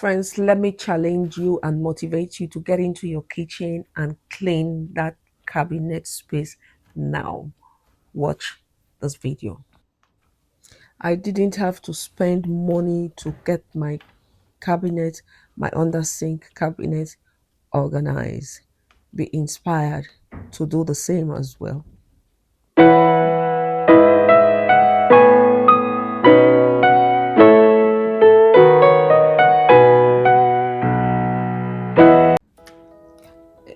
Friends, let me challenge you and motivate you to get into your kitchen and clean that cabinet space now. Watch this video. I didn't have to spend money to get my cabinet, my under sink cabinet organized. Be inspired to do the same as well.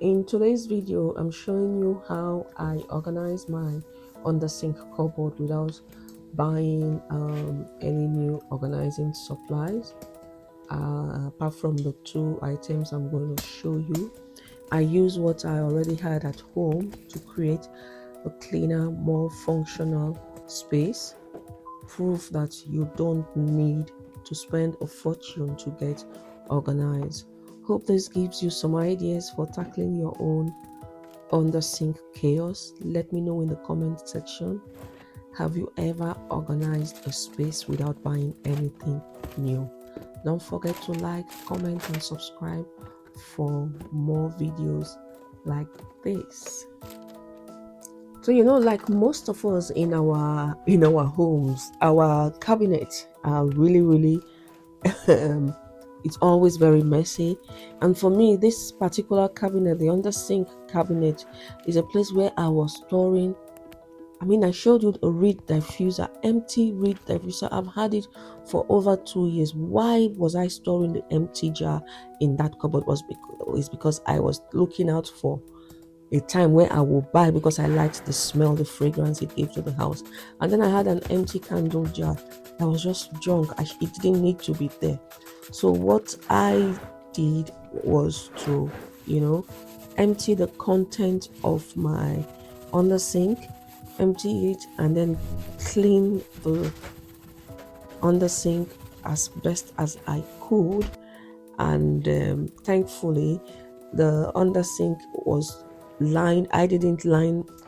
In today's video, I'm showing you how I organize my under sink cupboard without buying any new organizing supplies. Apart from the two items I'm going to show you, I use what I already had at home to create a cleaner, more functional space. Proof that you don't need to spend a fortune to get organized. Hope this gives you some ideas for tackling your own under sink chaos. Let me know in the comment section. Have you ever organized a space without buying anything new? Don't forget to like, comment, and subscribe for more videos like this. So like most of us in our homes, our cabinets are really it's always very messy. And for me, this particular cabinet, the under sink cabinet, is a place where I was storing. I showed you a reed diffuser, empty reed diffuser. I've had it for over 2 years. Why was I storing the empty jar in that cupboard? Is because I was looking out for a time where I will buy, because I liked the smell, the fragrance it gave to the house. And then I had an empty candle jar that was just junk. It didn't need to be there. So what I did was to empty the content of my under sink, empty it, and then clean the under sink as best as I could. And thankfully the under sink was lined. I didn't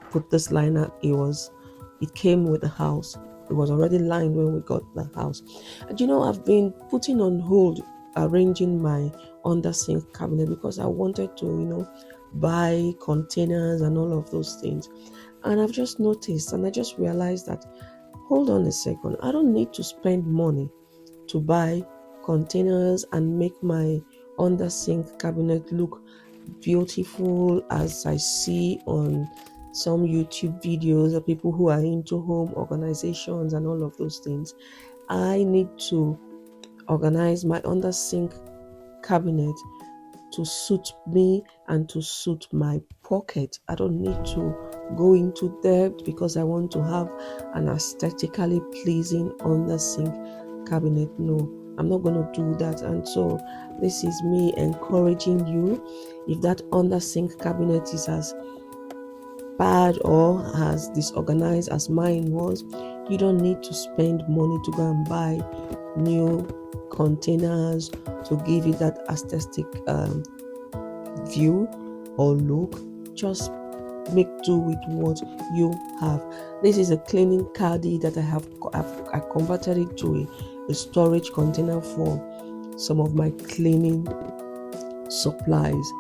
put this liner. It came with the house. It was already lined when we got the house. And I've been putting on hold arranging my under sink cabinet because I wanted to buy containers and all of those things. And I've just noticed, and I just realized that, hold on a second, I don't need to spend money to buy containers and make my under sink cabinet look beautiful as I see on some YouTube videos of people who are into home organizations and all of those things. I need to organize my under sink cabinet to suit me and to suit my pocket. I don't need to go into debt because I want to have an aesthetically pleasing under sink cabinet. No, I'm not going to do that. And so this is me encouraging you. If that under sink cabinet is as bad or as disorganized as mine was, you don't need to spend money to go and buy new containers to give it that aesthetic view or look. Just make do with what you have. This is a cleaning caddy that I converted it to a storage container for some of my cleaning supplies.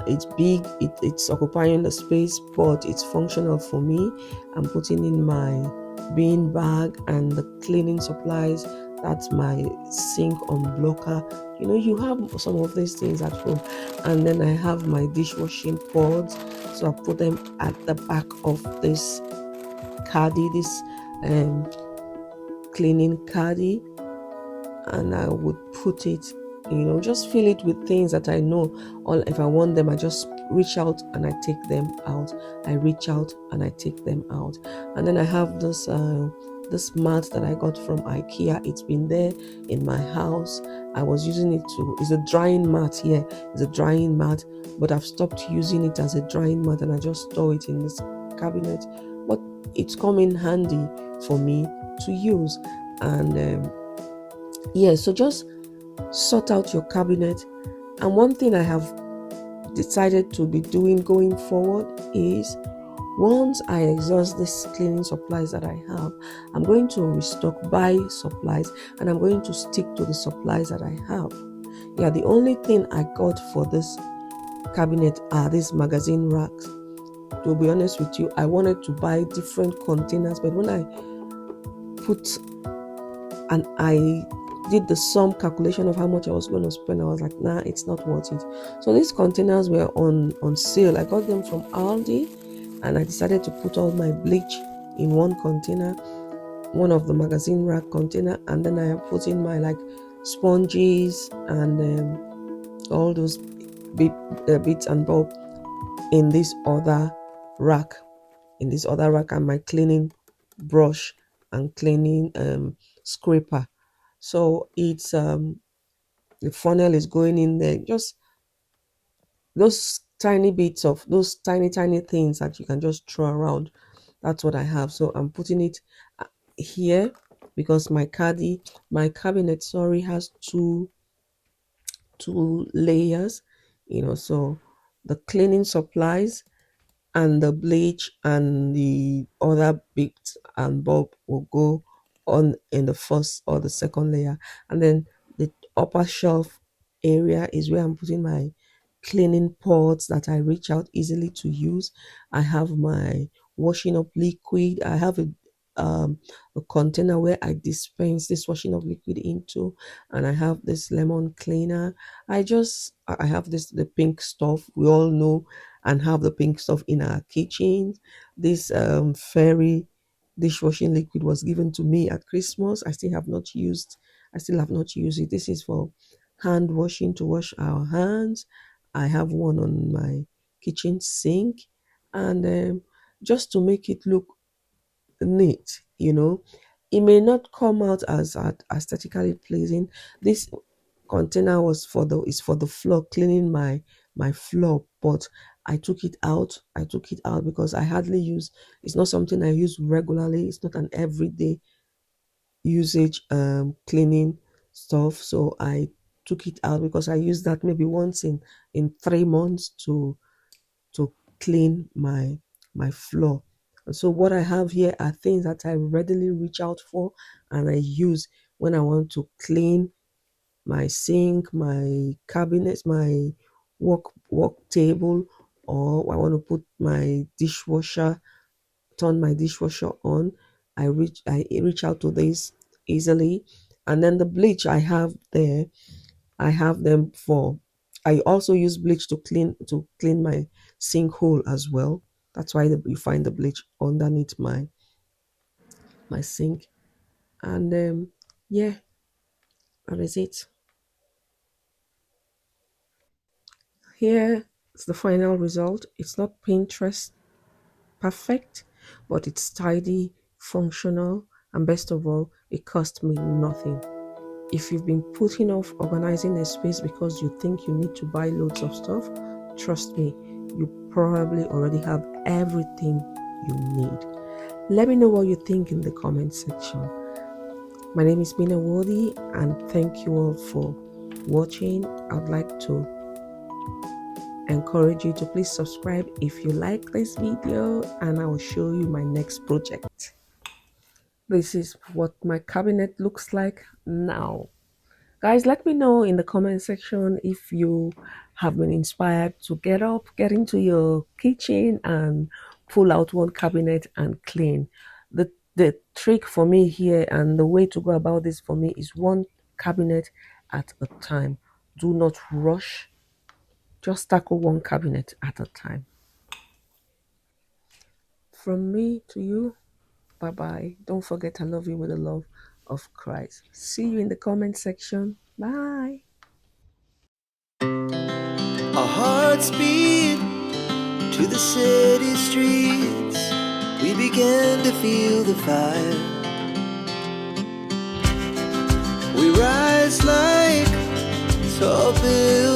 It's big, it's occupying the space, but it's functional for me. I'm putting in my bin bag and the cleaning supplies. That's my sink unblocker. You have some of these things at home. And then I have my dishwashing pods, so I put them at the back of this caddy, this cleaning caddy, and I would put it, just fill it with things that I know, or if I want them, I just reach out and I take them out. I reach out and I take them out. And then I have this mat that I got from IKEA. It's been there in my house. I was using it it's a drying mat. Yeah, it's a drying mat, but I've stopped using it as a drying mat and I just store it in this cabinet. But it's come in handy for me to use. And so just sort out your cabinet. And one thing I have decided to be doing going forward is, once I exhaust these cleaning supplies that I have, I'm going to restock, buy supplies, and I'm going to stick to the supplies that I have. Yeah, the only thing I got for this cabinet are these magazine racks. To be honest with you, I wanted to buy different containers, but when I put and I did the sum calculation of how much I was going to spend, I was like, nah, it's not worth it. So these containers were on sale. I got them from Aldi, and I decided to put all my bleach in one container, one of the magazine rack container, and then I put in my like sponges and all those bits and bulb in this other rack, and my cleaning brush and cleaning scraper. So it's the funnel is going in there, just those tiny bits of those tiny things that you can just throw around. That's what I have. So I'm putting it here because my cabinet, sorry, has two layers, so the cleaning supplies and the bleach and the other bits and bulb will go on in the first or the second layer, and then the upper shelf area is where I'm putting my cleaning pots that I reach out easily to use. I have my washing up liquid. I have a container where I dispense this washing up liquid into, and I have this lemon cleaner. I have this the pink stuff we all know and have the pink stuff in our kitchen. This fairy dishwashing liquid was given to me at Christmas. I still have not used it. This is for hand washing, to wash our hands. I have one on my kitchen sink, and just to make it look neat. It may not come out as aesthetically pleasing. This container is for the floor, cleaning my floor, but I took it out because I hardly use. It's not something I use regularly. It's not an everyday usage cleaning stuff. So I took it out because I use that maybe once in 3 months to clean my floor. And so what I have here are things that I readily reach out for and I use when I want to clean my sink, my cabinets, my work table, or I want to put my dishwasher, turn my dishwasher on. I reach out to this easily. And then the bleach I have there, I have them for. I also use bleach to clean my sink hole as well. That's why you find the bleach underneath my sink. And yeah, that is it. Here is the final result. It's not Pinterest perfect, but it's tidy, functional, and best of all, it cost me nothing. If you've been putting off organizing a space because you think you need to buy loads of stuff, trust me, you probably already have everything you need. Let me know what you think in the comment section. My name is Mina Wodi, and thank you all for watching. I'd like to encourage you to please subscribe if you like this video, and I will show you my next project. This is what my cabinet looks like now. Guys, let me know in the comment section if you have been inspired to get into your kitchen and pull out one cabinet and clean. The trick for me here and the way to go about this for me is one cabinet at a time. Do not rush. Just tackle one cabinet at a time. From me to you, bye-bye. Don't forget I love you with the love of Christ. See you in the comment section. Bye. Our hearts beat to the city streets. We began to feel the fire. We rise like tall buildings.